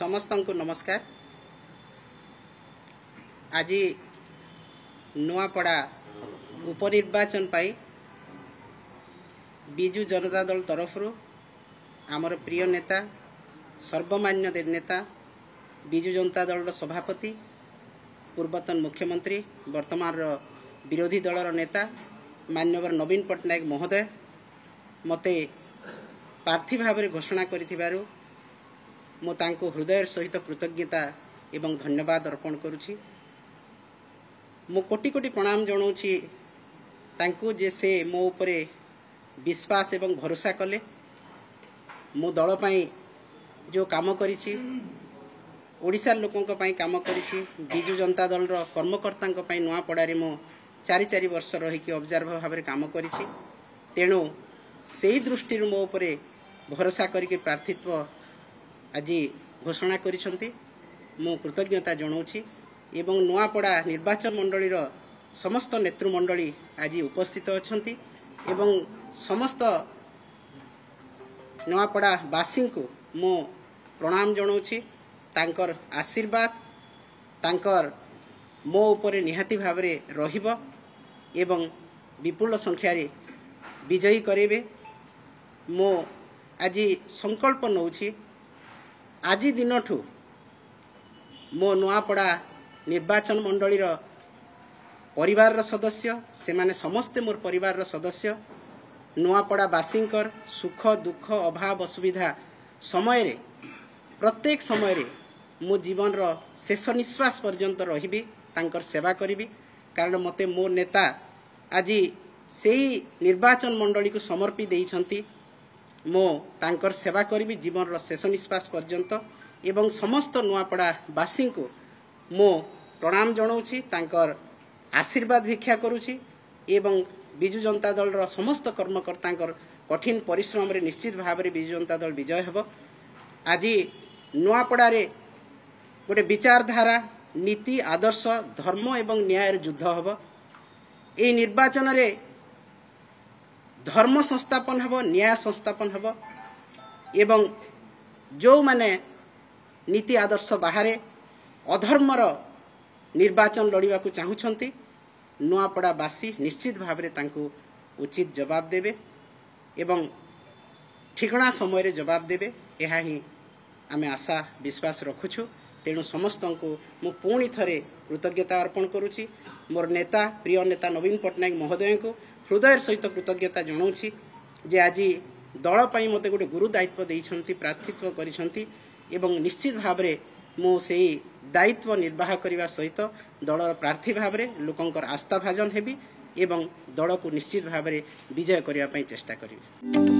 समस्त को नमस्कार। आज नुआपड़ा उपनिर्वाचन पाई बिजु जनता दल तरफ आमर प्रिय नेता सर्वमान्य नेता बिजु जनता दल सभापति पूर्वतन मुख्यमंत्री वर्तमान विरोधी दलर नेता मान्यवर नवीन पट्टनायक महोदय मते प्रार्थी भाव में घोषणा करिथिबारु मो तांको हृदय सहित कृतज्ञता एवं धन्यवाद अर्पण करुछि। मो कोटि कोटि प्रणाम जनाऊछि तांको जे से मो उपरे विश्वास एवं भरोसा कले। मो दल पई जो काम करिछि ओडिसा लोकों पई काम करिछि बिजु जनता दल रो कर्मकर्ता पई नुआपड़ारे मो 4 वर्ष रही ऑब्जर्वर भाव में काम करिछि। तेणु से दृष्टि मो उपरे भरोसा करके प्रार्थित्व आज घोषणा करिसंती मो कृतज्ञता जनाऊछि एवं नुआपड़ा निर्वाचन मंडलीर समस्त नेतृमंडली आज उपस्थित अछंती एवं समस्त नुआपड़ा वासी को मो प्रणाम जनाऊछि। तांकर आशीर्वाद तांकर मो उपरे निहाती भाव में रहिबो एवं विपुल संख्यार विजयी करेबे। मो आज संकल्प नौछि आज दिनठू मो नुआपड़ा निर्वाचन मंडलीर परिवार सदस्य से माने समस्ते मोर परिवार सदस्य नुआपड़ा बासींकर सुख दुख अभाव असुविधा समय रे प्रत्येक समय रे मो जीवन रो शेष निश्वास पर्यंत रहिबी तांकर सेवा करिबी। कारण मते मो नेता आज सेही निर्वाचन मंडली को समर्पी देइछंती मो तांकर सेवा करिबी जीवन रो शेष निश्वास पर्यंत एवं समस्त नुआपड़ा वासी को मो प्रणाम जनाऊछि तांकर आशीर्वाद भिक्षा करुछि एवं बिजु जनता दल रो समस्त कर्मकर्ता कठिन परिश्रम रे निश्चित भाव में बिजु जनता दल विजय हेबो। आज नुआपड़ा रे गोटे विचारधारा नीति आदर्श धर्म एवं न्याय युद्ध हेबो। ए निर्वाचन रे धर्म संस्थापन हेबो न्याय संस्थापन हेबो एवं जो माने नीति आदर्श बाहरे अधर्मर निर्वाचन लड़िबा को चाहुछंती नुआपड़ा बासी निश्चित भाव में तांको उचित जवाब देबे एवं ठिकना समय रे जवाब देबे। एहा ही आमे आशा विश्वास रखुछु। तेणु समस्त को मु पुणी थरे कृतज्ञता अर्पण करुछि। मोर नेता प्रिय नेता नवीन पट्टनायक महोदय को हृदय सहित कृतज्ञता जनाऊछि जे आज दल पई मते गोटे गुरु दायित्व देइछंती प्रार्थित्व करिसंती एवं निश्चित भाव में मु सेही दायित्व निर्वाह करने सहित दल प्रार्थी भाव में लोकंकर आस्था भाजन हेबी एवं दल को निश्चित भाव में विजय करने चेष्टा करी।